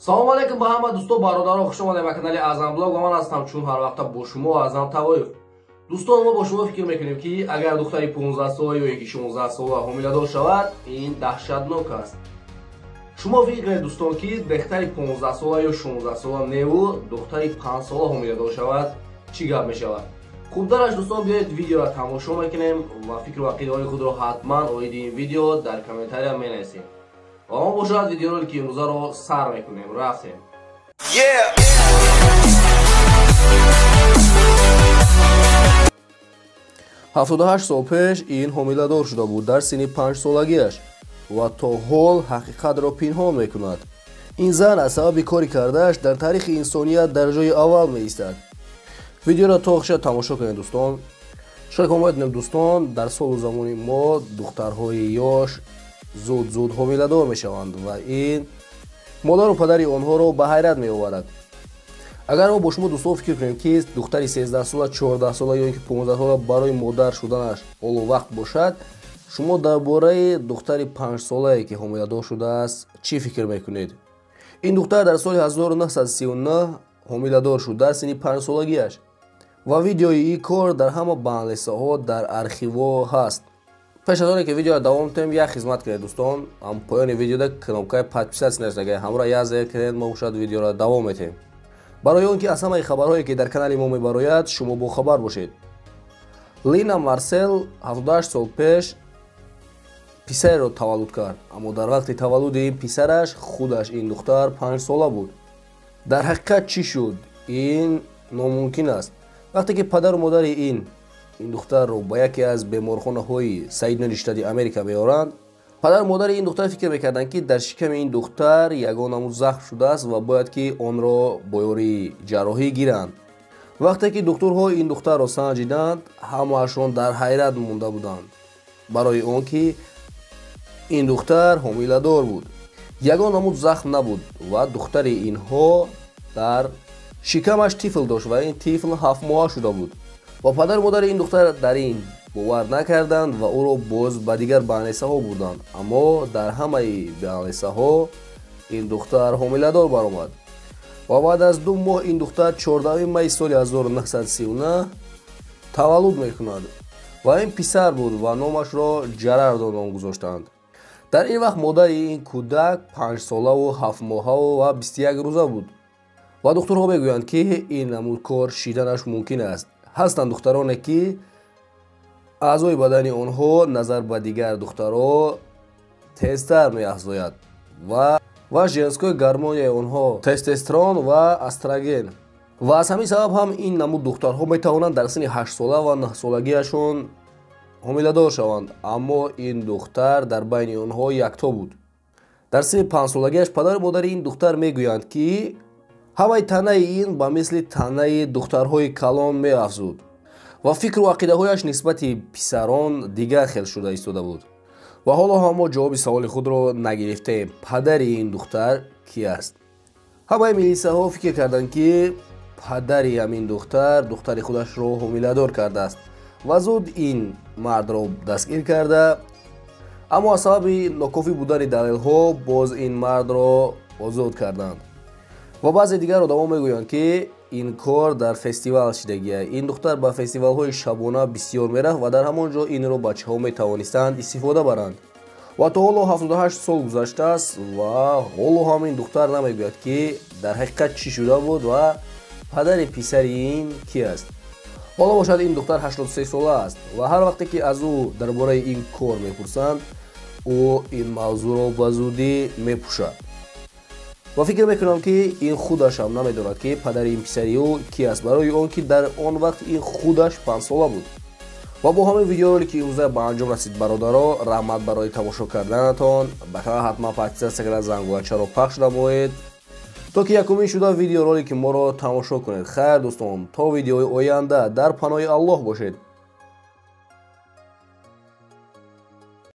салом алейкум ба ҳама дӯстон бародарон, хуш омадед ба канали Аъзам блог. Ман ҳастам чун ҳар вақта бо шумо Аъзам Тавоев. Дӯстон, мо бо шумо фикр мекунем ки агар духтари 15 сола ё яки 16 сола ҳомиладор шавад, ин даҳшатнок аст. шумо фикр кунед дӯстон ки духтари 15 сола ё 16 сола неву духтари 5 сола ҳомиладор шавад, чӣ гап мешавад? хубтараш дӯстон, биёед видеоро тамошо мекунем ва фикру ақидаҳои худро ҳатман оиди ин видео дар комментария менависем. ва мо бошад видеоролики имрӯзаро сар мекунем. рафтем. 78 сол пеш ин ҳомиладор шуда буд дар синни 5 солагиаш ва то ҳол ҳақиқатро пинҳон мекунад. ин зан аз сабаби кори кардааш дар таърихи инсоният дар ҷои аввал меистад. видеоро то охиша тамошо кунед дӯстон. шояд мо метавонем дӯстон, дар солу замони мо духтарҳои ёш зуд ҳомиладор мешаванд ва ин модару падари онҳоро ба ҳайрат меоварад. агар мо бо шумо дӯстон фикр кунем ки духтари 13 сола, 14 сола ё ин ки 15 сола барои модар шуданаш оловақт бошад, шумо дар бораи духтари 5 солае ки ҳомиладор шудааст чӣ фикр мекунед? ин духтар дар соли 1939 ҳомиладор шуд дар синни 5 солагиаш ва видеои ин кор дар ҳама банлисаҳо дар архивҳо ҳаст. пеш аз оне ки видеоро давом кунем, як хизмат кунед дӯстон. ам поёни видеода кнопкаи подписатсия нешудаги ҳамра як зер кунед, мо бошад видеоро давом метем. барои он ки аз ҳамаи хабарҳое ки дар канали мо мебарояд шумо бохабар бошед. Лина Марсел 78 сол пеш писареро таваллуд кард, аммо дар вақти таваллуди ин писараш худаш ин духтар 5 сола буд. дар ҳақиқат чӣ шуд? Ин номумкин аст. вақте ки падару модари ин духтарро ба яке аз беморхонаҳои Соединёни Штати Америка меоранд, падару модари ин духтар фикр мекарданд ки дар шиками ин духтар ягон намуд захм шудааст ва бояд ки онро бо ёрии ҷарроҳӣ гиранд. вақте ки духтурҳо ин духтарро санҷиданд, ҳамаашон дар ҳайрат монда буданд, барои он ки ин духтар ҳомиладор буд. ягон намуд захм набуд ва духтари инҳо дар шикамаш тифл дошт ва ин тифл 7 моҳа шуда буд. ва падару модари ин духтар дар ин бовар накарданд ва ӯро боз ба дигар банлисаҳо бурданд, аммо дар ҳамаи банлисаҳо ин духтар ҳомиладор баромад. ва баъд аз 2 моҳ ин духтар 14 майи соли 1939 таваллуд мекунад ва ин писар буд ва номашро Ҷарардо ном гузоштанд. дар ин вақт модари ин кӯдак 5 солаву 7 моҳаву ва 21 рӯза буд. ва духтурҳо мегӯянд ки ин намуд кор шиданаш мумкин аст. ҳастанд духтароне ки аъзои бадани онҳо назар ба дигар духтарҳо тезтар меафзояд ва женскои гормонияи онҳо тестостерон ва астроген. ва аз ҳамин сабаб ҳам ин намуд духтарҳо метавонанд дар синни 8 сола ва 9 солагиашон ҳомиладор шаванд, аммо ин духтар дар байни онҳо якто буд. дар синни 5 солагиаш падару модари ин духтар мегӯянд ки ҳамаи танаи ин ба мисли танаи духтарҳои калон меафзуд ва фикру ақидаҳояш нисбати писарон дигар хел шуда истода буд. ва ҳоло ҳам мо ҷавоби саволи худро нагирифтем. падари ин духтар кӣ аст? ҳамаи милисаҳо фикр карданд ки падари ҳамин духтар духтари худашро ҳомиладор кардааст ва зуд ин мардро дастгир карда, аммо аз сабаби нокофӣ будани далелҳо боз ин мардро озод карданд. ва баъзе дигарро давом мегӯянд ки ин кор дар фестивал шидагия. ин духтар ба фестивалҳои шабона бисёр мерафт ва дар ҳамон ҷо инро бачаҳо метавонистанд истифода баранд. ва то ҳоло 78 сол гузаштааст ва ҳоло ҳам ин духтар намегӯяд ки дар ҳақиқат чӣ шуда буд ва падари писари ин кӣ аст. ҳоло бошад ин духтар 83 сола аст ва ҳар вақте ки аз ӯ дар бораи ин кор мепурсанд, ӯ ин мавзӯъро ба зудӣ мепӯшад. ва фикр мекунам ки ин худаш ҳам намедонад ки падари ин писари ӯ кӣ аст, барои он ки дар он вақт ин худаш 5 сола буд. ва бо ҳамин видеоролики имрӯза ба анҷом расид бародаро. раҳмат барои тамошо карданатон. ба канал ҳатман подписатсия карда зангулачаро пахш намоед, то ки якумин шуда видеоролики моро тамошо кунед. хайр дӯстон, то видеои оянда дар паноҳи Аллоҳ бошед.